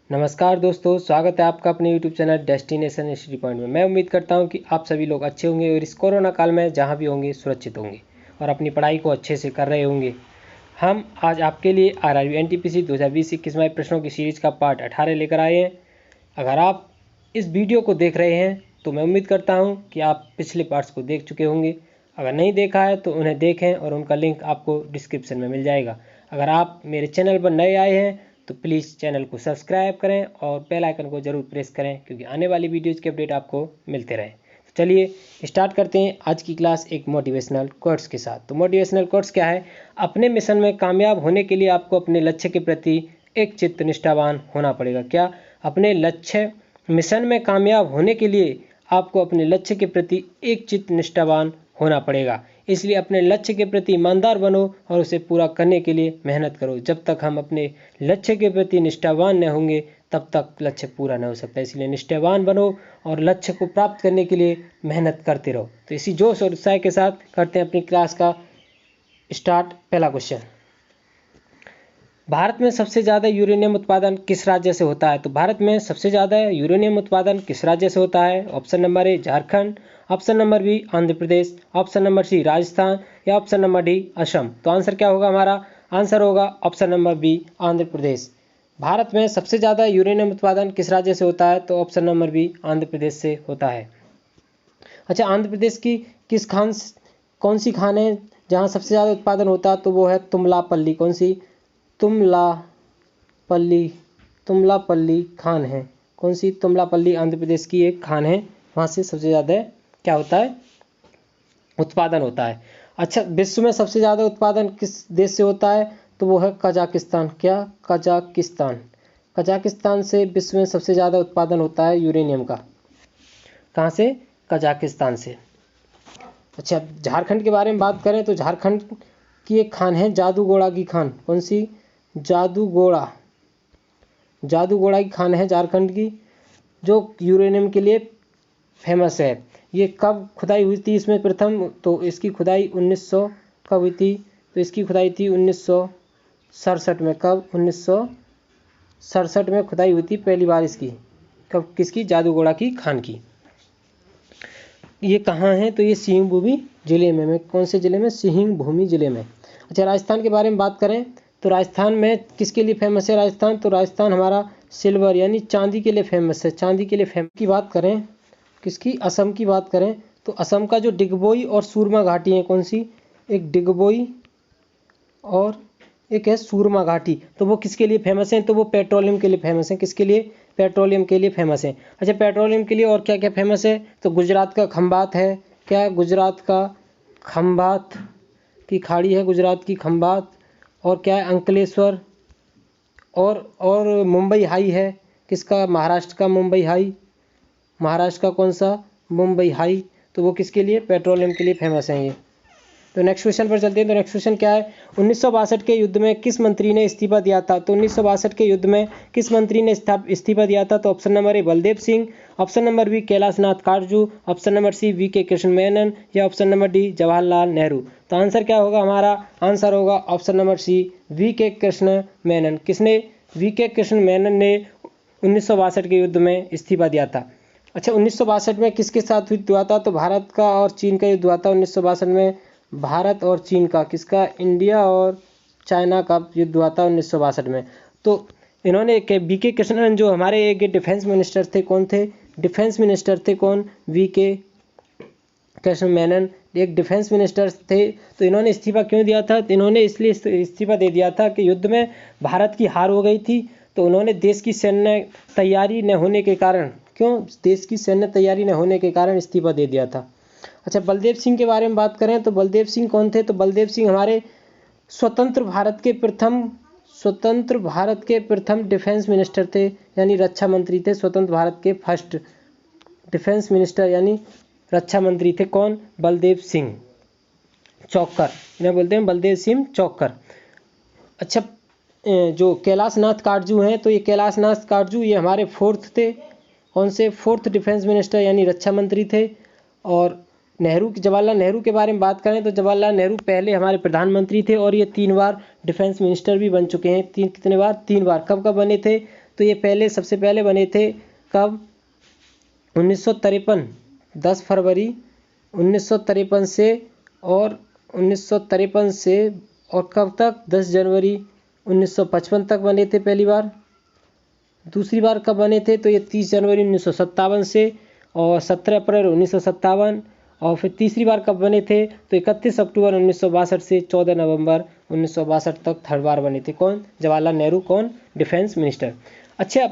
नमस्कार दोस्तों, स्वागत है आपका अपने YouTube channel destination history point में। मैं उम्मीद करता हूं कि आप सभी लोग अच्छे होंगे और इस कोरोना काल में जहां भी होंगे सुरक्षित होंगे और अपनी पढ़ाई को अच्छे से कर रहे होंगे। हम आज आपके लिए RRB NTPC 2020-21 में प्रश्नों की सीरीज का पार्ट 18 लेकर आए हैं। अगर आप इस वीडियो को देख रहे हैं तो मैं उम्मीद करता हूँ कि आप पिछले पार्ट्स को देख चुके होंगे। अगर नहीं देखा है तो उन्हें देखें और उनका लिंक आपको डिस्क्रिप्शन में मिल जाएगा। अगर आप मेरे चैनल पर नए आए हैं तो प्लीज़ चैनल को सब्सक्राइब करें और बेल आइकन को ज़रूर प्रेस करें, क्योंकि आने वाली वीडियोज़ के अपडेट आपको मिलते रहें। तो चलिए स्टार्ट करते हैं आज की क्लास एक मोटिवेशनल कोट्स के साथ। तो मोटिवेशनल कोट्स क्या है? अपने मिशन में कामयाब होने के लिए आपको अपने लक्ष्य के प्रति एक चित्त निष्ठावान होना पड़ेगा। क्या? अपने लक्ष्य मिशन में कामयाब होने के लिए आपको अपने लक्ष्य के प्रति एक चित्त निष्ठावान होना पड़ेगा। इसलिए अपने लक्ष्य के प्रति ईमानदार बनो और उसे पूरा करने के लिए मेहनत करो। जब तक हम अपने लक्ष्य के प्रति निष्ठावान न होंगे तब तक लक्ष्य पूरा न हो सकता। इसलिए निष्ठावान बनो और लक्ष्य को प्राप्त करने के लिए मेहनत करते रहो। तो इसी जोश और उत्साह के साथ करते हैं अपनी क्लास का स्टार्ट। पहला क्वेश्चन, भारत में सबसे ज़्यादा यूरेनियम उत्पादन किस राज्य से होता है? तो भारत में सबसे ज़्यादा यूरेनियम उत्पादन किस राज्य से होता है? Option number A Jharkhand, option number B Andhra Pradesh, option number C Rajasthan या ऑप्शन नंबर डी असम। तो आंसर क्या होगा हमारा? आंसर होगा ऑप्शन नंबर बी आंध्र प्रदेश। भारत में सबसे ज़्यादा यूरेनियम उत्पादन किस राज्य से होता है? तो ऑप्शन नंबर बी आंध्र प्रदेश से होता है। अच्छा, आंध्र प्रदेश की कौन सी खान है जहाँ सबसे ज़्यादा उत्पादन होता है? तो वो है तुमलापल्ली। कौन सी? तुमलापल्ली खान है। कौन सी? तुमलापल्ली आंध्र प्रदेश की एक खान है, वहाँ से सबसे ज़्यादा क्या होता है? उत्पादन होता है। अच्छा, विश्व में सबसे ज़्यादा उत्पादन किस देश से होता है? तो वो है कजाकिस्तान। क्या? कजाकिस्तान। कजाकिस्तान से विश्व में सबसे ज़्यादा उत्पादन होता है यूरेनियम का। कहाँ से? कजाकिस्तान से। अच्छा, झारखंड के बारे में बात करें तो झारखंड की एक खान है जादूगोड़ा की खान। कौन सी? जादूगोड़ा की खान है झारखंड की, जो यूरेनियम के लिए फेमस है। ये कब खुदाई हुई थी इसमें प्रथम? तो इसकी खुदाई 1900 कब हुई थी? तो इसकी खुदाई थी 1967 में। कब? 1967 में खुदाई हुई थी पहली बार इसकी। कब? किसकी? जादूगोड़ा की खान की। ये कहाँ है? तो ये सिंहभूमि जिले में। कौन से जिले में? सिंहभूमि जिले में। अच्छा, राजस्थान के बारे में बात करें तो राजस्थान में किसके लिए फेमस है राजस्थान? तो राजस्थान हमारा सिल्वर यानी चांदी के लिए फेमस है। चांदी के लिए फेमस की बात करें किसकी? असम की बात करें तो असम का जो डिगबोई और सूरमा घाटी है। कौन सी? एक डिगबोई और एक है सूरमा घाटी। तो वो किसके लिए फेमस हैं? तो वो पेट्रोलियम के लिए फेमस हैं। किसके लिए? पेट्रोलियम के लिए फेमस हैं। अच्छा, पेट्रोलियम के लिए और क्या क्या फेमस है? तो गुजरात का खंभात है। क्या? गुजरात का खंभात की खाड़ी है, गुजरात की खंभात। और क्या है? अंकलेश्वर। और मुंबई हाई है। किसका? महाराष्ट्र का मुंबई हाई। महाराष्ट्र का कौन सा? मुंबई हाई। तो वो किसके लिए? पेट्रोलियम के लिए फेमस हैं ये। तो नेक्स्ट क्वेश्चन पर चलते हैं। तो नेक्स्ट क्वेश्चन क्या है? 1962 के युद्ध में किस मंत्री ने इस्तीफा दिया था? तो 1962 के युद्ध में किस मंत्री ने इस्तीफा दिया था? तो option number A Baldev Singh, option number B Kailash Nath Katju, option number C VK Krishna Menon या option number D Jawaharlal Nehru. तो आंसर क्या होगा हमारा? आंसर होगा option number C VK Krishna Menon. किसने? VK कृष्ण मेनन ने 1962 के युद्ध में इस्तीफा दिया था। अच्छा, 1962 में किसके साथ युद्ध हुआ था? तो भारत का और चीन का युद्ध हुआ था 1962 में। भारत और चीन का। किसका? इंडिया और चाइना का युद्ध हुआ था 1962 में। तो इन्होंने VK कृष्णन जो हमारे एक डिफेंस मिनिस्टर थे, कौन थे? डिफेंस मिनिस्टर थे कौन? VK कृष्ण मेनन एक डिफेंस मिनिस्टर थे। तो इन्होंने इस्तीफा क्यों दिया था? तो इन्होंने इसलिए इस्तीफा दे दिया था कि युद्ध में भारत की हार हो गई थी। तो उन्होंने देश की सैन्य तैयारी न होने के कारण, क्यों? देश की सैन्य तैयारी न होने के कारण इस्तीफा दे दिया था। अच्छा, बलदेव सिंह के बारे में बात करें तो बलदेव सिंह कौन थे? तो बलदेव सिंह हमारे स्वतंत्र भारत के प्रथम डिफेंस मिनिस्टर थे, यानी रक्षा मंत्री थे। स्वतंत्र भारत के फर्स्ट डिफेंस मिनिस्टर यानी रक्षा मंत्री थे। कौन? बलदेव सिंह चौक्कर। इन्हें बोलते हैं बलदेव सिंह चौक्कर। अच्छा, जो कैलाश नाथ काटजू हैं तो ये कैलाश नाथ काटजू ये हमारे फोर्थ थे। कौन से? फोर्थ डिफेंस मिनिस्टर यानी रक्षा मंत्री थे। और जवाहरलाल नेहरू के बारे में बात करें तो जवाहरलाल नेहरू पहले हमारे प्रधानमंत्री थे और ये 3 बार डिफेंस मिनिस्टर भी बन चुके हैं। कितने बार? 3 बार। कब कब बने थे? तो ये पहले सबसे पहले बने थे कब? 1953, 10 फरवरी 1953 से, और 1953 से और कब तक? 10 जनवरी 1955 तक बने थे पहली बार। दूसरी बार कब बने थे? तो ये 30 जनवरी 1957 से और 17 अप्रैल 1957। और फिर तीसरी बार कब बने थे? तो 31 अक्टूबर 1962 से 14 नवंबर 1962 तक थर्ड बार बने थे। कौन? जवाहरलाल नेहरू। कौन? Defence minister. अच्छा,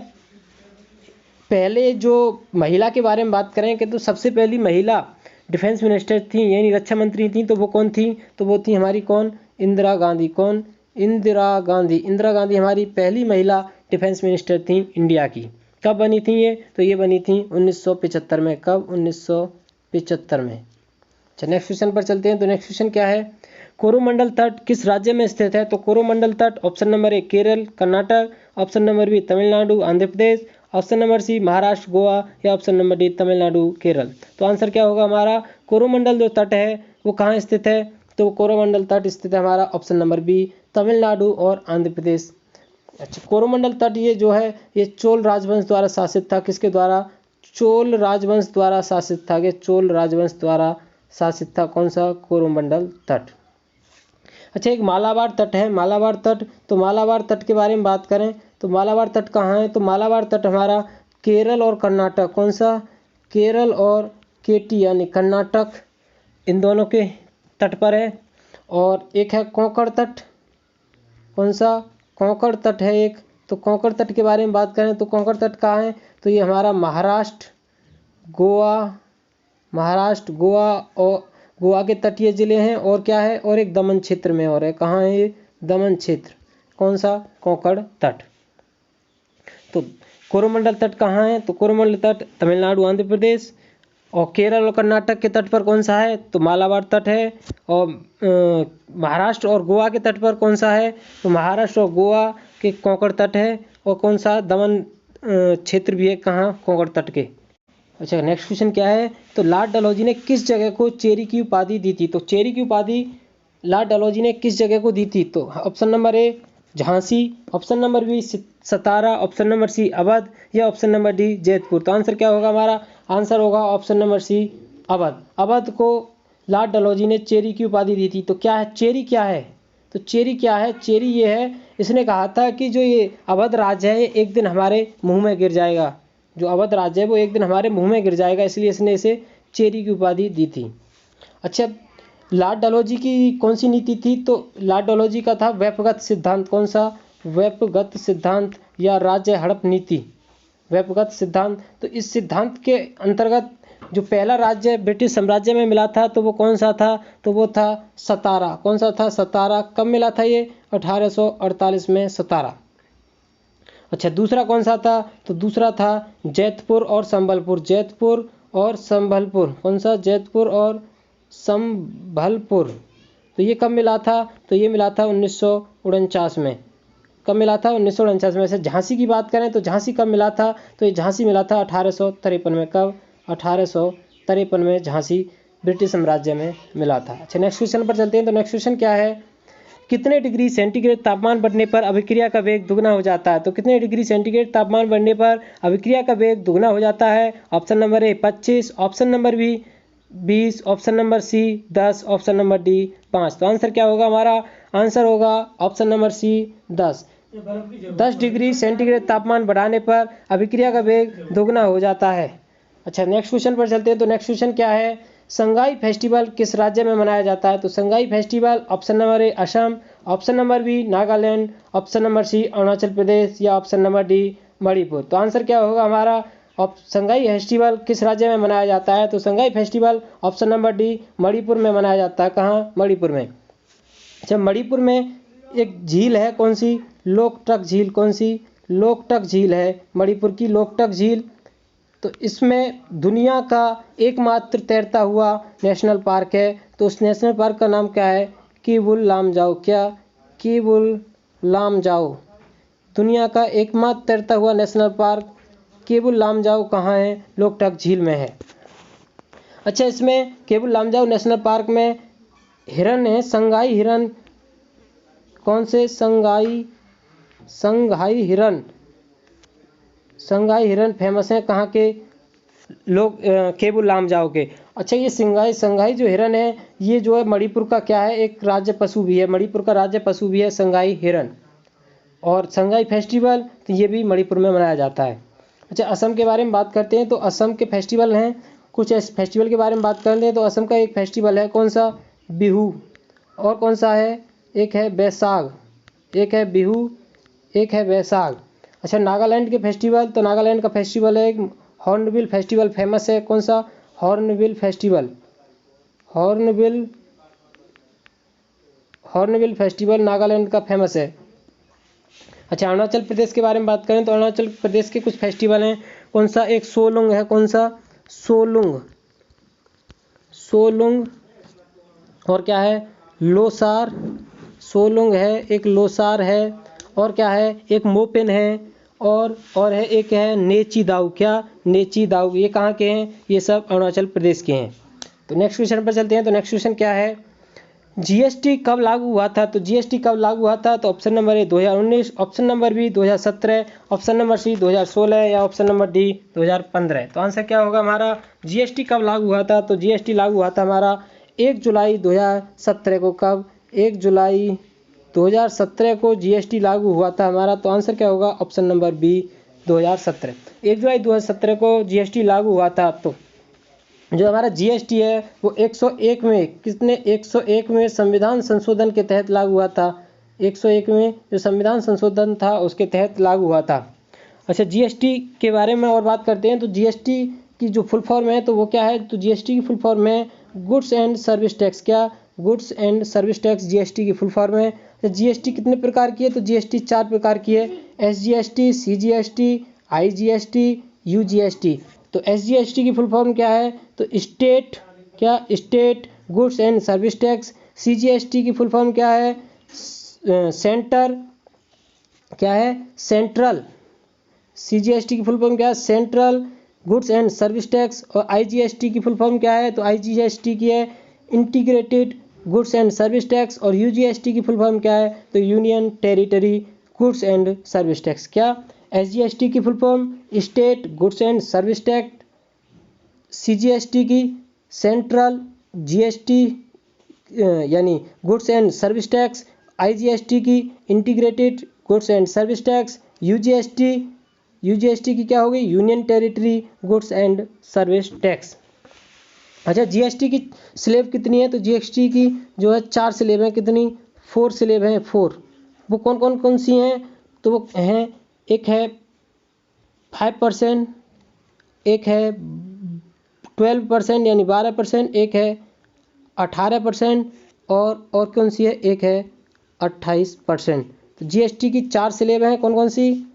पहले जो महिला के बारे में बात करें कि तो सबसे पहली महिला डिफेंस मिनिस्टर थी, यानी रक्षा मंत्री थी, तो वो कौन थी? तो वो थी हमारी कौन? इंदिरा गांधी। कौन? इंदिरा गांधी। इंदिरा गांधी हमारी पहली महिला डिफेंस मिनिस्टर थी इंडिया की। कब बनी थी ये? तो ये बनी थी 1975 में। कब? 1975 में। अच्छा, नेक्स्ट क्वेश्चन पर चलते हैं। तो नेक्स्ट क्वेश्चन क्या है? कोरोमंडल तट किस राज्य में स्थित है? तो कोरोमंडल तट option number A Kerala Karnataka, option number B Tamil Nadu Andhra Pradesh, option number C Maharashtra Goa, या option number D Tamil Nadu Kerala. तो आंसर क्या होगा हमारा? कोरोमंडल जो तट है वो कहाँ स्थित है? तो कोरोमंडल तट स्थित है हमारा ऑप्शन नंबर बी तमिलनाडु और आंध्र प्रदेश। अच्छा, कोरोमंडल तट ये जो है ये चोल राजवंश द्वारा शासित था। किसके द्वारा? चोल राजवंश द्वारा शासित था। ये चोल राजवंश द्वारा शासित था। कौन सा? कोरोमंडल तट। अच्छा, एक मालाबार तट है, मालाबार तट। तो मालाबार तट के बारे में बात करें तो मालाबार तट कहाँ है? तो मालाबार तट हमारा केरल और कर्नाटक। कौन सा? केरल और केटी यानी कर्नाटक, इन दोनों के तट पर है। और एक है कोंकण तट। कौन सा? कोंकण तट है एक। तो कोंकण तट के बारे में बात करें तो कोंकण तट कहाँ है? तो ये हमारा महाराष्ट्र गोवा और गोवा के तटीय जिले हैं। और क्या है? और एक दमन क्षेत्र में और है। कहाँ है ये? दमन क्षेत्र। कौन सा? कोंकण तट। तो कोरोमंडल तट कहाँ है? तो कोरोमंडल तट तमिलनाडु आंध्र प्रदेश और केरल और कर्नाटक के तट पर कौन सा है? तो मालाबार तट है। और महाराष्ट्र और गोवा के तट पर कौन सा है? तो महाराष्ट्र और गोवा के कोंकण तट है। और कौन सा? दमन क्षेत्र भी है। कहाँ? कोंकण तट के। अच्छा, नेक्स्ट क्वेश्चन क्या है? तो लॉर्ड डलहौजी ने किस जगह को चेरी की उपाधि दी थी? तो चेरी की उपाधि लॉर्ड डलहौजी ने किस जगह को दी थी? तो option number A Jhansi, option number B Satara, option number C Awadh, या ऑप्शन नंबर डी जैतपुर। तो आंसर क्या होगा हमारा? आंसर होगा option number C Awadh. Awadh को लॉर्ड डलहौजी ने चेरी की उपाधि दी थी। तो क्या है चेरी? क्या है? तो चेरी क्या है? चेरी ये है, इसने कहा था कि जो ये अवध राज्य है एक दिन हमारे मुंह में गिर जाएगा। जो अवध राज्य है वो एक दिन हमारे मुंह में गिर जाएगा, इसलिए इसने इसे चेरी की उपाधि दी थी। अच्छा, लॉर्ड डलहौजी की कौन सी नीति थी? तो लॉर्ड डलहौजी का था व्यापगत सिद्धांत। कौन सा? व्यापगत सिद्धांत या राज्य हड़प नीति। व्यापगत सिद्धांत। तो इस सिद्धांत के अंतर्गत जो पहला राज्य ब्रिटिश साम्राज्य में मिला था तो वो कौन सा था? तो वो था सतारा। कौन सा था? सतारा। कब मिला था ये? 1848 में सतारा। अच्छा, दूसरा कौन सा था? तो दूसरा था जैतपुर और संबलपुर। जैतपुर और संबलपुर। कौन सा? जैतपुर और संबलपुर। तो ये कब मिला था? तो ये मिला था 1949 में। कब मिला था? 1949 में। से झांसी की बात करें तो झांसी कब मिला था? तो ये झांसी मिला था 1853 में। कब? 1853 में झांसी ब्रिटिश साम्राज्य में मिला था। अच्छा, नेक्स्ट क्वेश्चन पर चलते हैं। तो नेक्स्ट क्वेश्चन क्या है? कितने डिग्री सेंटीग्रेड तापमान बढ़ने पर अभिक्रिया का वेग दुगना हो जाता है? तो कितने डिग्री सेंटीग्रेड तापमान बढ़ने पर अभिक्रिया का वेग दुगना हो जाता है? Option number A 25, option number B 20, option number C 10, option number D 5। तो आंसर क्या होगा हमारा? आंसर होगा option number C 10। 10 degree centigrade तापमान बढ़ाने पर अभिक्रिया का वेग दोगुना हो जाता है। अच्छा, नेक्स्ट क्वेश्चन पर चलते हैं। तो नेक्स्ट क्वेश्चन क्या है? संगाई फेस्टिवल किस राज्य में मनाया जाता है? तो Sangai festival option number A Assam, option number B Nagaland, option number C Arunachal Pradesh, या ऑप्शन नंबर डी मणिपुर। तो आंसर क्या होगा हमारा? संगाई फेस्टिवल किस राज्य में मनाया जाता है? तो Sangai festival option number D Manipur में मनाया जाता है। कहाँ? मणिपुर में। अच्छा, मणिपुर में एक झील है। कौन सी? लोकटक झील। कौन सी? लोकटक झील है मणिपुर की, लोकटक झील। तो इसमें दुनिया का एकमात्र तैरता हुआ नेशनल पार्क है। तो उस नेशनल पार्क का नाम क्या है? केवुल लामजाओ। क्या? केवुल लामजाओ। दुनिया का एकमात्र तैरता हुआ नेशनल पार्क केवुल लामजाओ कहाँ है? लोकटक झील में है। अच्छा, इसमें केवुल लामजाओ नेशनल पार्क में हिरन है, संगाई हिरन। कौन से? संगाई हिरन। संगाई हिरन फेमस हैं कहाँ के लोग, केबुल लामजाओ के। अच्छा, ये संगाई जो हिरन है ये जो है मणिपुर का क्या है, एक राज्य पशु भी है, मणिपुर का राज्य पशु भी है संगाई हिरन। और संगाई फेस्टिवल तो ये भी मणिपुर में मनाया जाता है। अच्छा, असम के बारे में बात करते हैं तो असम के फेस्टिवल हैं, कुछ फेस्टिवल के बारे में बात करते हैं तो असम का एक फेस्टिवल है कौन सा, बिहू। और कौन सा है, एक है बैसाख, एक है बिहू, एक है बैसाख। अच्छा, नागालैंड के फेस्टिवल तो नागालैंड का फेस्टिवल है हॉर्नबिल फेस्टिवल फेमस है, कौन सा, hornbill festival. Hornbill festival Nagaland का फेमस है। अच्छा, अरुणाचल प्रदेश के बारे में बात करें तो अरुणाचल प्रदेश के कुछ फेस्टिवल हैं, कौन सा, एक सोलुंग है, कौन सा, सोलुंग। और क्या है, लोसार, सोलुंग है, एक लोसार है, और क्या है, एक मोपेन है, और है एक है नेची दाऊ। क्या, नेची दाऊ। ये कहाँ के हैं, ये सब अरुणाचल प्रदेश के हैं। तो नेक्स्ट क्वेश्चन पर चलते हैं। तो नेक्स्ट क्वेश्चन क्या है, जीएसटी कब लागू हुआ था। तो जीएसटी कब लागू हुआ था, तो option number A 2019, option number B 2017, option number C 2016 या ऑप्शन नंबर डी 2015। तो आंसर क्या होगा हमारा, जीएसटी कब लागू हुआ था। तो जीएसटी लागू हुआ था हमारा 1 जुलाई 2017 को। कब, 1 जुलाई 2017 को जीएसटी लागू हुआ था हमारा। तो आंसर क्या होगा, ऑप्शन नंबर बी 2017, 1 जुलाई 2017 को जीएसटी लागू हुआ था। तो जो हमारा जीएसटी है वो 101 में कितने, 101 में संविधान संशोधन के तहत लागू हुआ था। 101 में जो संविधान संशोधन था उसके तहत लागू हुआ था। अच्छा, जीएसटी के बारे में और बात करते हैं। तो जीएसटी की जो फुल फॉर्म है तो वो क्या है, तो जीएसटी की फुल फॉर्म है गुड्स एंड सर्विस टैक्स। क्या, goods and service tax GST की फुल फॉर्म है। तो जीएसटी कितने प्रकार की है, तो जीएसटी 4 प्रकार की है, एसजीएसटी, सीजीएसटी, आईजीएसटी, यूजीएसटी। तो एसजीएसटी की फुल फॉर्म क्या है, तो स्टेट, क्या, state goods and service tax. CGST की फुल फॉर्म क्या है, सेंटर, क्या है, सेंट्रल। सीजीएसटी की फुल फॉर्म क्या है, central goods and service tax. और आईजीएसटी की फुल फॉर्म क्या है, तो आईजीएसटी की है integrated goods and service tax. और यूजीएसटी की फुल फॉर्म क्या है, तो union territory goods and service tax. क्या, एसजीएसटी की full form state goods and service tax, CGST की सेंट्रल जीएसटी यानी goods and service tax, IGST की integrated goods and service tax, UGST की क्या होगी, union territory goods and service tax. अच्छा, GST की स्लेब कितनी है, तो जीएसटी की जो है 4 स्लेब हैं, कितनी, 4 स्लेब हैं, 4। वो कौन सी हैं, तो वो हैं, एक है 5%, एक है 12% यानी 12%, एक है 18%, और कौन सी है, एक है 28%। तो जीएसटी की 4 स्लेब हैं, कौन सी,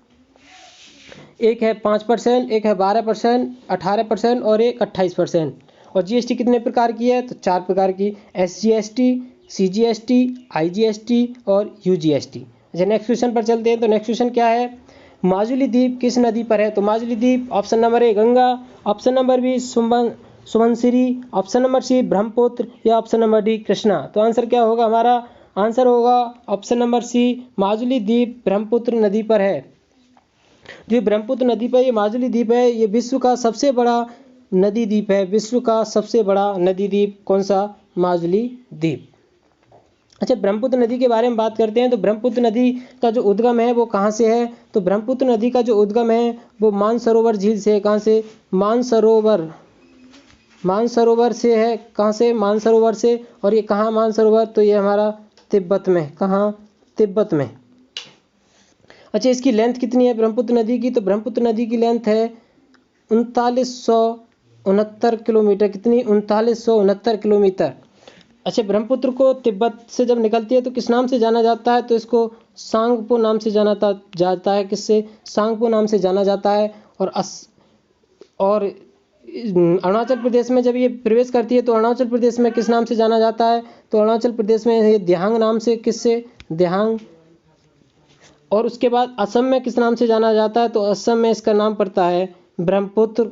एक है 5%, एक है 12%, 18% और एक 28%। और जीएसटी कितने प्रकार की है, तो 4 प्रकार की, एसजीएसटी, सीजीएसटी, आईजीएसटी और यूजीएसटी। अच्छा, नेक्स्ट क्वेश्चन पर चलते हैं। तो नेक्स्ट क्वेश्चन क्या है, माजुली द्वीप किस नदी पर है। तो माजुली द्वीप option number A Ganga, option number B Subansiri, option number C Brahmaputra या ऑप्शन नंबर डी कृष्णा। तो आंसर क्या होगा हमारा, आंसर होगा ऑप्शन नंबर सी, माजुली द्वीप ब्रह्मपुत्र नदी पर है। जो ब्रह्मपुत्र नदी पर ये माजुली द्वीप है, ये विश्व का सबसे बड़ा नदी द्वीप है, विश्व का सबसे बड़ा नदी द्वीप कौन सा, माजुली द्वीप। अच्छा, ब्रह्मपुत्र नदी के बारे में बात करते हैं। तो ब्रह्मपुत्र नदी का जो उद्गम है वो कहाँ से है, तो ब्रह्मपुत्र नदी का जो उद्गम है वो मानसरोवर झील से है। कहाँ से, मानसरोवर से है, कहाँ से, मानसरोवर से। और ये कहाँ मानसरोवर, तो ये हमारा तिब्बत में, कहाँ, तिब्बत में। अच्छा, इसकी लेंथ कितनी है ब्रह्मपुत्र नदी की, तो ब्रह्मपुत्र नदी की लेंथ है 3969 किलोमीटर, कितनी, 3969 किलोमीटर। अच्छा, ब्रह्मपुत्र को तिब्बत से जब निकलती है तो किस नाम से जाना जाता है, तो इसको सांगपो नाम से जाना जाता है, किससे, सांगपो नाम से जाना जाता है। और अरुणाचल प्रदेश में जब ये प्रवेश करती है तो अरुणाचल प्रदेश में किस नाम से जाना जाता है, तो अरुणाचल प्रदेश में ये दिहांग नाम से, किससे, दिहांग। और उसके बाद असम में किस नाम से जाना जाता है, तो असम में इसका नाम पड़ता है ब्रह्मपुत्र।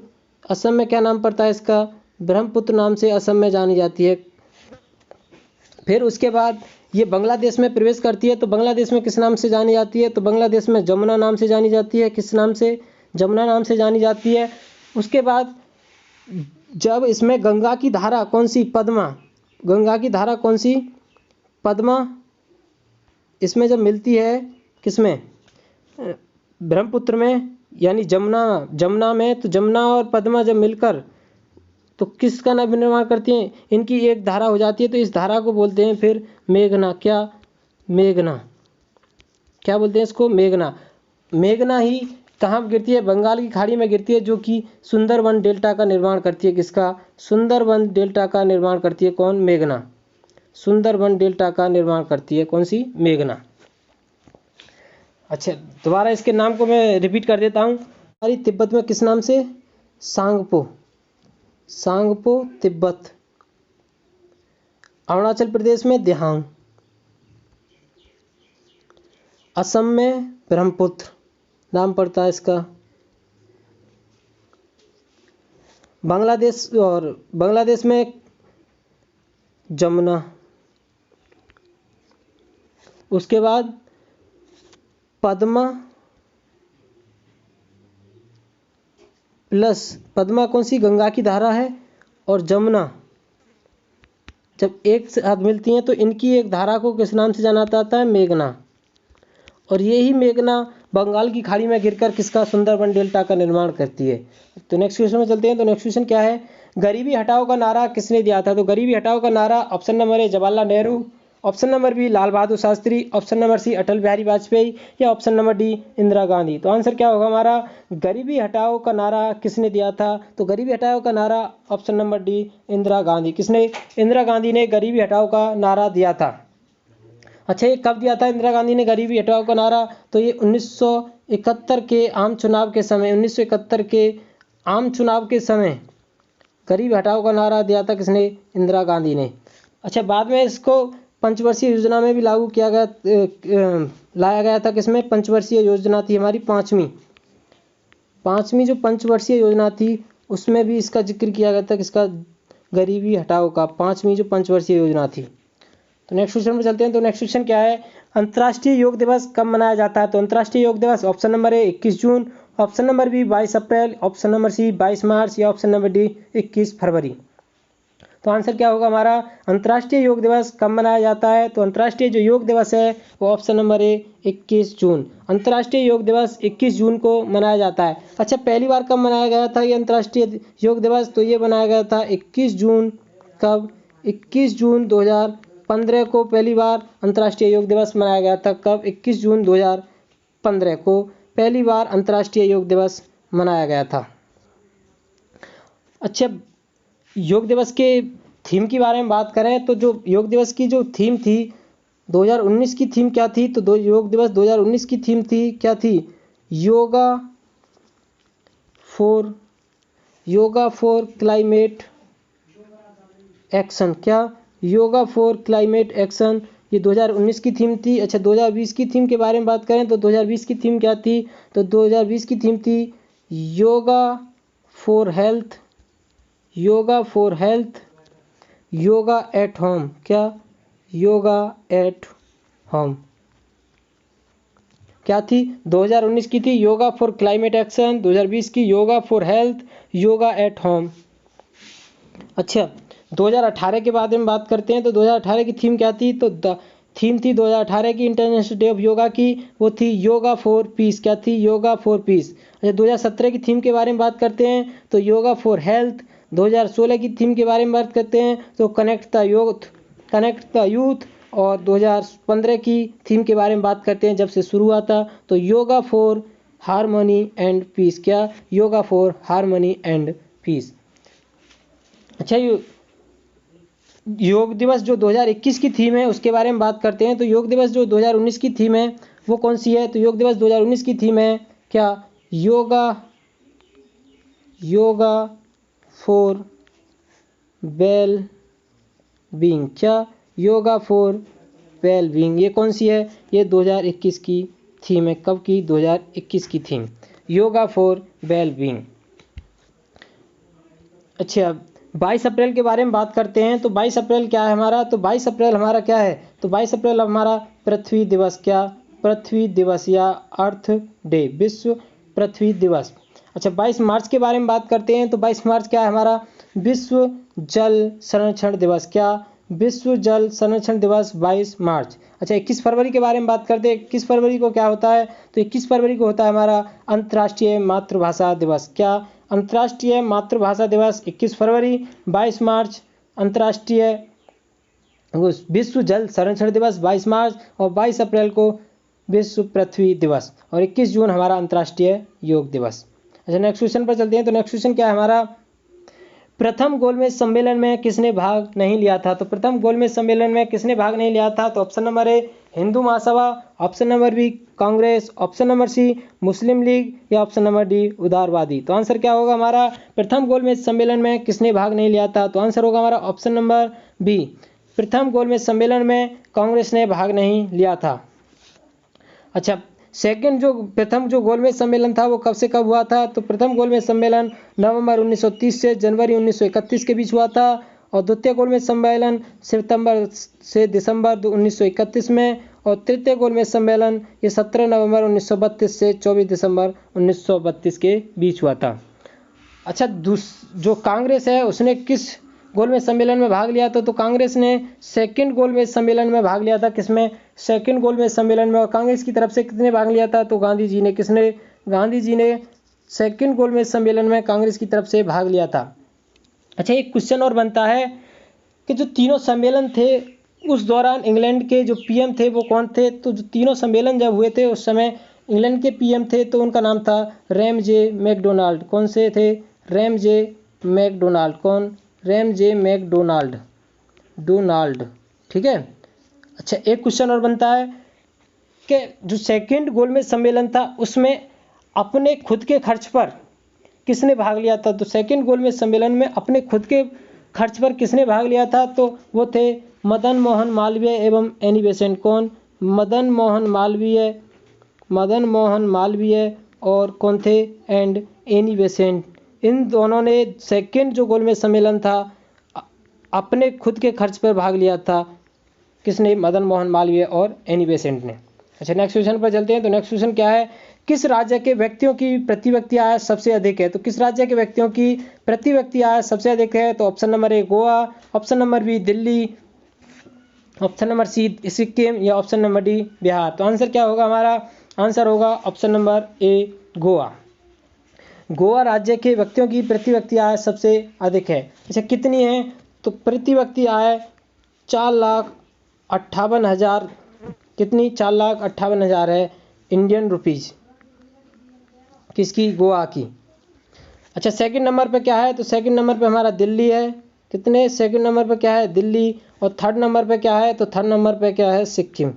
असम में क्या नाम पड़ता है इसका, ब्रह्मपुत्र नाम से असम में जानी जाती है। फिर उसके बाद ये बांग्लादेश में प्रवेश करती है तो बांग्लादेश में किस नाम से जानी जाती है, तो बांग्लादेश में जमुना नाम से जानी जाती है, किस नाम से, जमुना नाम से जानी जाती है। उसके बाद जब इसमें गंगा की धारा कौन सी, पद्मा, गंगा की धारा कौन सी, पद्मा, इसमें जब मिलती है किसमें, ब्रह्मपुत्र में, यानी जमुना में, तो जमुना और पद्मा जब मिलकर तो किसका निर्माण करती हैं, इनकी एक धारा हो जाती है। तो इस धारा को बोलते हैं फिर मेघना। क्या, मेघना, क्या बोलते हैं इसको, मेघना। मेघना ही कहाँ गिरती है, बंगाल की खाड़ी में गिरती है, जो कि सुंदरबन डेल्टा का निर्माण करती है। किसका, सुंदरबन डेल्टा का निर्माण करती है। कौन, मेघना, सुंदरबन डेल्टा का निर्माण करती है। कौन सी, मेघना। अच्छा, दोबारा इसके नाम को मैं रिपीट कर देता हूँ। हमारी तिब्बत में किस नाम से, सांगपो, सांगपो तिब्बत। अरुणाचल प्रदेश में दिहांग, असम में ब्रह्मपुत्र नाम पड़ता है इसका। बांग्लादेश में जमुना। उसके बाद पद्मा प्लस, पद्मा कौन सी, गंगा की धारा है, और जमुना जब एक साथ मिलती हैं तो इनकी एक धारा को किस नाम से जाना जाता है, मेघना। और यही मेघना बंगाल की खाड़ी में गिरकर किसका, सुंदरबन डेल्टा का निर्माण करती है। तो नेक्स्ट क्वेश्चन में चलते हैं। तो नेक्स्ट क्वेश्चन क्या है, गरीबी हटाओ का नारा किसने दिया था। तो गरीबी हटाओ का नारा option number A Jawaharlal Nehru, option number B Lal Bahadur Shastri, option number C Atal Bihari Vajpayee, या option number D Indira Gandhi. तो आंसर क्या होगा हमारा, गरीबी हटाओ का नारा किसने दिया था। तो गरीबी हटाओ का नारा option number D Indira Gandhi. किसने, इंदिरा गांधी ने गरीबी हटाओ का नारा दिया था। अच्छा, ये कब दिया था इंदिरा गांधी ने गरीबी हटाओ का नारा। तो ये 1971 के आम चुनाव के समय, 1971 के आम चुनाव के समय गरीबी हटाओ का नारा दिया था किसने, इंदिरा गांधी ने। अच्छा, बाद में इसको पंचवर्षीय योजना में भी लागू किया गया, लाया गया था। किसमें, पंचवर्षीय योजना थी हमारी पांचवी जो पंचवर्षीय योजना थी उसमें भी इसका जिक्र किया गया था। किसका, गरीबी हटाओ का, पांचवी जो पंचवर्षीय योजना थी। तो नेक्स्ट क्वेश्चन में चलते हैं। तो नेक्स्ट क्वेश्चन क्या है, अंतर्राष्ट्रीय योग दिवस कब मनाया जाता है। तो अंतर्राष्ट्रीय योग दिवस ऑप्शन नंबर ए 21 जून, ऑप्शन नंबर बी 22 अप्रैल, ऑप्शन नंबर सी 22 मार्च, या ऑप्शन नंबर डी 21 फरवरी। तो आंसर क्या होगा हमारा, अंतर्राष्ट्रीय योग दिवस कब मनाया जाता है। तो अंतर्राष्ट्रीय जो योग दिवस है वो ऑप्शन नंबर ए 21 जून। अंतर्राष्ट्रीय योग दिवस 21 जून को मनाया जाता है। अच्छा, पहली बार कब मनाया गया था ये अंतर्राष्ट्रीय योग दिवस। तो ये मनाया गया था 21 जून, कब, 21 जून 2015 को पहली बार अंतर्राष्ट्रीय योग दिवस मनाया गया था। कब, 21 जून 2015 को पहली बार अंतर्राष्ट्रीय योग दिवस मनाया गया था। अच्छा, योग दिवस के थीम के बारे में बात करें तो जो योग दिवस की जो थीम थी 2019 की थीम क्या थी। तो योग दिवस 2019 की थीम थी, क्या थी, योगा फॉर क्लाइमेट एक्शन। क्या, योगा फॉर क्लाइमेट एक्शन, ये 2019 की थीम थी। अच्छा, 2020 की थीम के बारे में बात करें तो 2020 की थीम क्या थी। तो 2020 की थीम थी yoga for health, yoga for health, yoga at home. क्या, योगा एट होम। क्या थी, 2019 की थी योगा फॉर क्लाइमेट एक्शन, 2020 की yoga for health, yoga at home. अच्छा, 2018 के बारे में बात करते हैं। तो 2018 की थीम क्या थी। तो थीम थी 2018 की इंटरनेशनल डे ऑफ योगा की, वो थी योगा फॉर पीस। क्या थी, योगा फॉर पीस। अच्छा, 2017 की थीम के बारे में बात करते हैं तो योगा फॉर हेल्थ। 2016 की थीम के बारे में बात करते हैं तो कनेक्ट द यूथ। और 2015 की थीम के बारे में बात करते हैं जब से शुरू हुआ था तो yoga for harmony and peace. क्या, yoga for harmony and peace. अच्छा, योग दिवस जो 2021 की थीम है उसके बारे में बात करते हैं। तो योग दिवस जो 2019 की थीम है वो कौन सी है। तो योग दिवस 2019 की थीम है क्या, योगा फॉर वेल बीइंग। क्या, योगा फॉर वेल बीइंग। ये कौन सी है, ये 2021 की थीम है। कब की, 2021 की theme, yoga for well being. अच्छा, 22 अप्रैल के बारे में बात करते हैं। तो 22 अप्रैल क्या है हमारा। तो 22 अप्रैल हमारा क्या है। तो 22 अप्रैल हमारा पृथ्वी दिवस। क्या, पृथ्वी दिवस या अर्थ डे, विश्व पृथ्वी दिवस। अच्छा 22 मार्च के बारे में बात करते हैं तो 22 मार्च क्या है हमारा विश्व जल संरक्षण दिवस। क्या? विश्व जल संरक्षण दिवस 22 मार्च। अच्छा 21 फरवरी के बारे में बात करते हैं। 21 फरवरी को क्या होता है तो 21 फरवरी को होता है हमारा अंतर्राष्ट्रीय मातृभाषा दिवस। क्या? अंतर्राष्ट्रीय मातृभाषा दिवस 21 फरवरी। 22 मार्च अंतर्राष्ट्रीय विश्व जल संरक्षण दिवस 22 मार्च और 22 अप्रैल को विश्व पृथ्वी दिवस और 21 जून हमारा अंतर्राष्ट्रीय योग दिवस। अच्छा नेक्स्ट क्वेश्चन पर चलते हैं। तो नेक्स्ट क्वेश्चन क्या है हमारा प्रथम गोलमेज सम्मेलन में किसने भाग नहीं लिया था। तो प्रथम गोलमेज सम्मेलन में किसने भाग नहीं लिया था तो option number A Hindu Mahasabha, option number B Congress, option number C Muslim League या ऑप्शन नंबर डी उदारवादी। तो आंसर क्या होगा हमारा प्रथम गोलमेज सम्मेलन में किसने भाग नहीं लिया था तो आंसर होगा हमारा ऑप्शन नंबर बी प्रथम गोलमेज सम्मेलन में कांग्रेस ने भाग नहीं लिया था। अच्छा प्रथम जो गोलमेज सम्मेलन था वो कब से कब हुआ था तो प्रथम गोलमेज सम्मेलन नवंबर 1930 से जनवरी 1931 के बीच हुआ था और द्वितीय गोलमेज सम्मेलन सितंबर से दिसंबर 1931 में और तृतीय गोलमेज सम्मेलन ये 17 नवंबर 1932 से 24 दिसंबर 1932 के बीच हुआ था। अच्छा जो कांग्रेस है उसने किस गोलमेज सम्मेलन में भाग लिया था तो कांग्रेस ने सेकंड गोलमेज सम्मेलन में भाग लिया था। किसमें? सेकंड गोलमेज सम्मेलन में। और कांग्रेस की तरफ से किसने भाग लिया था तो गांधी जी ने सेकंड गोलमेज सम्मेलन में कांग्रेस की तरफ से भाग लिया था। अच्छा एक क्वेश्चन और बनता है कि जो तीनों सम्मेलन थे उस दौरान इंग्लैंड के जो पीएम थे वो कौन थे। तो जो तीनों सम्मेलन जब हुए थे उस समय इंग्लैंड के पीएम थे तो उनका नाम था रैमजे मैकडोनाल्ड। कौन से थे? Ramsay MacDonald. कौन? Ramsay MacDonald. ठीक है। अच्छा एक क्वेश्चन और बनता है कि जो सेकंड गोलमेज सम्मेलन था उसमें अपने खुद के खर्च पर किसने भाग लिया था। तो सेकंड गोलमेज सम्मेलन में अपने खुद के खर्च पर किसने भाग लिया था तो वो थे मदन मोहन मालवीय एवं एनी बेसेंट। कौन? मदन मोहन मालवीय और कौन थे? And Annie Besant. इन दोनों ने सेकंड जो गोलमेज सम्मेलन था अपने खुद के खर्च पर भाग लिया था। किसने? मदन मोहन मालवीय और एनी बेसेंट ने। अच्छा नेक्स्ट क्वेश्चन पर चलते हैं। तो नेक्स्ट क्वेश्चन क्या है किस राज्य के व्यक्तियों की प्रति व्यक्ति आय सबसे अधिक है। तो किस राज्य के व्यक्तियों की प्रति व्यक्ति आय सबसे अधिक है तो option number A Goa, option number B Delhi, option number C Sikkim या ऑप्शन नंबर डी बिहार। तो आंसर क्या होगा हमारा? आंसर होगा option number A Goa. Goa राज्य के व्यक्तियों की प्रति व्यक्ति आय सबसे अधिक है। अच्छा कितनी है तो प्रति व्यक्ति आय 4,58,000 कितनी? 4,58,000 है इंडियन रुपीज़। किसकी? गोवा की। अच्छा सेकंड नंबर पे क्या है तो सेकंड नंबर पे हमारा दिल्ली है। कितने? सेकंड नंबर पे क्या है? दिल्ली। और थर्ड नंबर पे क्या है तो थर्ड नंबर पे क्या है? सिक्किम।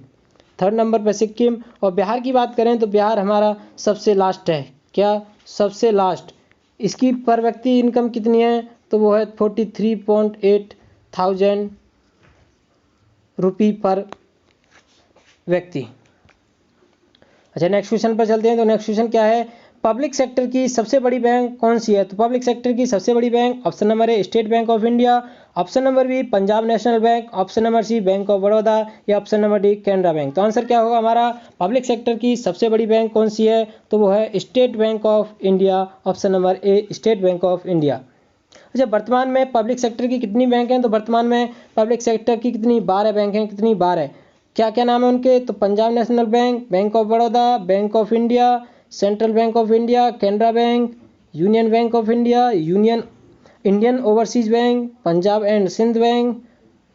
थर्ड नंबर पे सिक्किम। और बिहार की बात करें तो बिहार हमारा सबसे लास्ट है। क्या? सबसे लास्ट। इसकी पर व्यक्ति इनकम कितनी है तो वो है 43.8 थाउजेंड रुपी पर व्यक्ति। अच्छा नेक्स्ट क्वेश्चन पर चलते हैं। तो नेक्स्ट क्वेश्चन क्या है पब्लिक सेक्टर की सबसे बड़ी बैंक कौन सी है। तो पब्लिक सेक्टर की सबसे बड़ी bank option number A State Bank of India, option number B Punjab National Bank, option number C Bank of Baroda या option number D Canara Bank. तो आंसर क्या होगा हमारा पब्लिक सेक्टर की सबसे बड़ी बैंक कौन सी है तो वो है state Bank of India. Option number A State Bank of India. अच्छा वर्तमान में पब्लिक सेक्टर की कितनी बैंक हैं तो वर्तमान में पब्लिक सेक्टर की कितनी 12 बैंक हैं। कितनी? 12। क्या क्या नाम है उनके तो Punjab National Bank, Bank of Baroda, Bank of India, Central Bank of India, Canara Bank, Union Bank of India, Indian Overseas Bank, Punjab and Sindh Bank,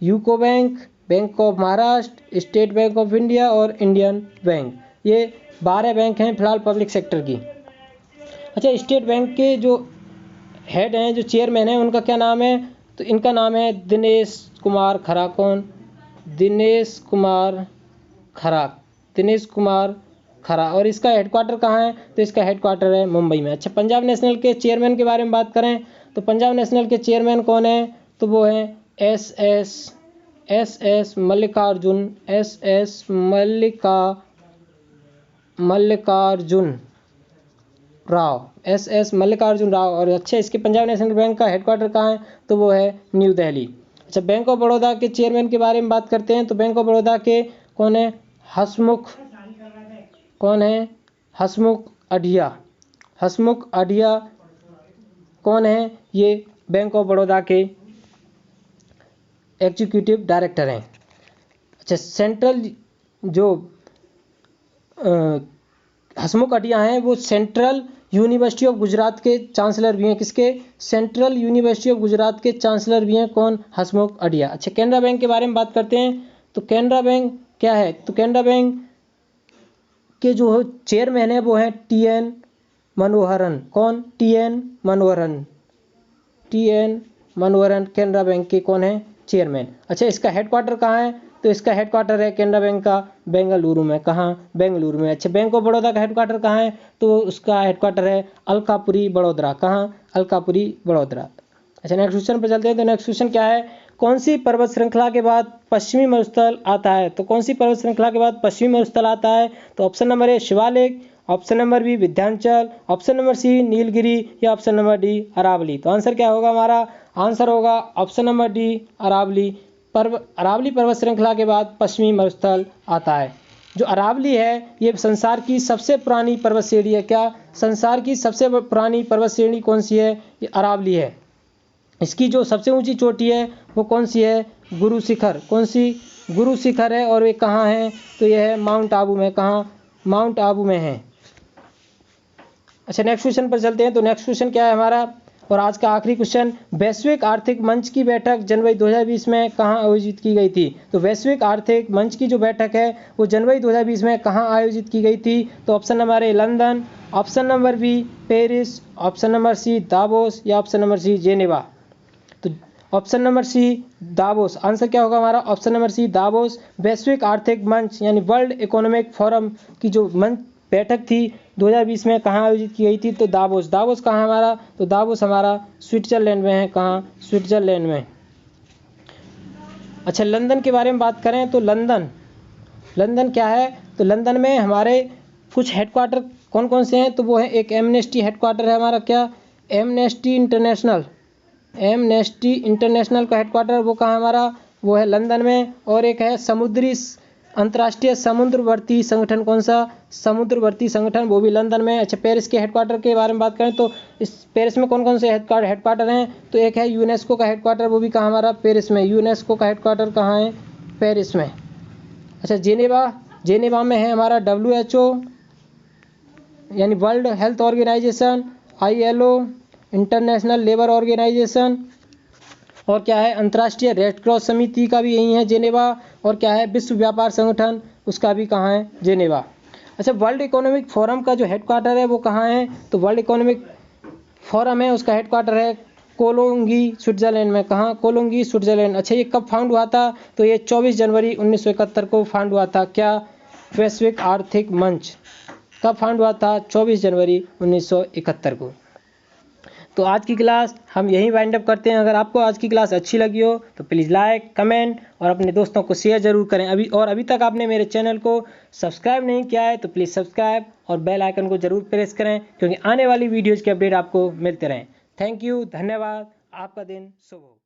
UCO Bank, Bank of Maharashtra, State Bank of India और इंडियन बैंक। ये 12 bank हैं फिलहाल public sector की। अच्छा state bank के जो head हैं जो चेयरमैन हैं उनका क्या नाम है तो इनका नाम है दिनेश कुमार खरा। कौन? दिनेश कुमार खरा। और इसका हेडक्वार्टर कहाँ है तो इसका हेडक्वार्टर है मुंबई में। अच्छा पंजाब नेशनल के चेयरमैन के बारे में बात करें तो पंजाब नेशनल के चेयरमैन कौन है तो वो है एस एस मल्लिकार्जुन राव। और अच्छा इसके पंजाब नेशनल बैंक का हेडक्वार्टर कहाँ है तो वो है न्यू दिल्ली। अच्छा बैंक ऑफ बड़ौदा के चेयरमैन के बारे में बात करते हैं तो बैंक ऑफ बड़ौदा के कौन है? हसमुख अढ़िया। हसमुख अढ़िया कौन है? ये बैंक ऑफ बड़ौदा के एग्जीक्यूटिव डायरेक्टर हैं। अच्छा, सेंट्रल जो हसमुख अढ़िया हैं वो सेंट्रल यूनिवर्सिटी ऑफ गुजरात के चांसलर भी हैं। किसके? सेंट्रल यूनिवर्सिटी ऑफ गुजरात के चांसलर भी हैं। कौन? हसमुख अढ़िया। अच्छा, कैनरा बैंक के बारे में बात करते हैं। तो कैनरा बैंक क्या है? तो कैनरा बैंक के जो चेयरमैन है वो हैं टी.एन. मनोहरन। कौन? TN. Manoharan. TN. Manoharan Canara bank के कौन है? चेयरमैन। अच्छा, इसका हेडक्वार्टर कहाँ है? तो इसका हेडक्वार्टर है कैनरा बैंक का बेंगलुरु में। कहाँ? बेंगलुरु में। अच्छा, बैंक ऑफ बड़ौदा का हेडक्वार्टर कहाँ है? तो उसका हेडक्वार्टर है अलकापुरी बड़ोदरा। कहाँ? अलकापुरी बड़ोदरा। अच्छा, नेक्स्ट क्वेश्चन पर चलते हैं। तो नेक्स्ट क्वेश्चन क्या है? कौन सी पर्वत श्रृंखला के बाद पश्चिमी मरुस्थल आता है? तो कौन सी पर्वत श्रृंखला के बाद पश्चिमी मरुस्थल आता है? तो option number A Shivalik, option number B Vindhyachal, option number C Nilgiri या ऑप्शन नंबर डी अरावली। तो आंसर क्या होगा हमारा? आंसर होगा option number D Aravalli. Aravalli पर्वत श्रृंखला के बाद पश्चिमी मरुस्थल आता है। जो अरावली है ये संसार की सबसे पुरानी पर्वत श्रेणी है। क्या? संसार की सबसे पुरानी पर्वत श्रेणी कौन सी है? ये अरावली है। इसकी जो सबसे ऊंची चोटी है वो कौन सी है? गुरु शिखर। कौन सी? गुरु शिखर है। और ये कहाँ है? तो यह है माउंट आबू में। कहाँ? माउंट आबू में है। अच्छा, नेक्स्ट क्वेश्चन पर चलते हैं। तो नेक्स्ट क्वेश्चन क्या है हमारा और आज का आखिरी क्वेश्चन, वैश्विक आर्थिक मंच की बैठक जनवरी 2020 में कहाँ आयोजित की गई थी? तो वैश्विक आर्थिक मंच की जो बैठक है वो जनवरी 2020 में कहाँ आयोजित की गई थी? तो option number A London, option number B Paris, option number C Davos या ऑप्शन नंबर सी जेनेवा। तो option number C Davos. Answer क्या होगा हमारा? Option number C Davos. वैश्विक आर्थिक मंच यानी वर्ल्ड इकोनॉमिक फोरम की जो मंच बैठक थी 2020 में कहाँ आयोजित की गई थी? तो दावोस। दावोस कहाँ हमारा? तो दावोस हमारा स्विट्जरलैंड में है। कहाँ? स्विट्जरलैंड में। अच्छा, लंदन के बारे में बात करें तो लंदन क्या है? तो लंदन में हमारे कुछ हेडक्वार्टर कौन कौन से हैं? तो वो है एक एमनेस्टी हेडक्वार्टर है हमारा। क्या? एमनेस्टी इंटरनेशनल का हेडक्वार्टर वो कहाँ हमारा? वो है लंदन में। और एक है अंतर्राष्ट्रीय समुद्रवर्ती संगठन। कौन सा? समुद्रवर्ती संगठन, वो भी लंदन में। अच्छा, पेरिस के हेडक्वार्टर के बारे में बात करें तो इस पेरिस में कौन कौन से हेडक्वार्टर हैं? तो एक है यूनेस्को का हेडक्वार्टर, वो भी कहाँ हमारा? पेरिस में। यूनेस्को का हेडक्वार्टर कहाँ है? पेरिस में। अच्छा, जेनेवा में है हमारा WHO यानी World Health Organisation, ILO International Labour Organisation, और क्या है अंतर्राष्ट्रीय रेड क्रॉस समिति का भी यही है जेनेवा। और क्या है विश्व व्यापार संगठन, उसका भी कहाँ है? जेनेवा। अच्छा, वर्ल्ड इकोनॉमिक फोरम का जो हेडक्वार्टर है वो कहाँ है? तो वर्ल्ड इकोनॉमिक फोरम है उसका हेडक्वार्टर है कोलोंगी स्विट्जरलैंड में। कहाँ? कोलोंगी स्विट्जरलैंड। अच्छा, ये कब फाउंड हुआ था? तो ये 24 जनवरी 1971 को फाउंड हुआ था। क्या? वैश्विक आर्थिक मंच कब फाउंड हुआ था? 24 जनवरी 1971 को। तो आज की क्लास हम यहीं वाइंड अप करते हैं। अगर आपको आज की क्लास अच्छी लगी हो तो प्लीज़ लाइक, कमेंट और अपने दोस्तों को शेयर जरूर करें। अभी तक आपने मेरे चैनल को सब्सक्राइब नहीं किया है तो प्लीज़ सब्सक्राइब और बेल आइकन को जरूर प्रेस करें, क्योंकि आने वाली वीडियोज़ के अपडेट आपको मिलते रहें। थैंक यू, धन्यवाद। आपका दिन शुभ हो।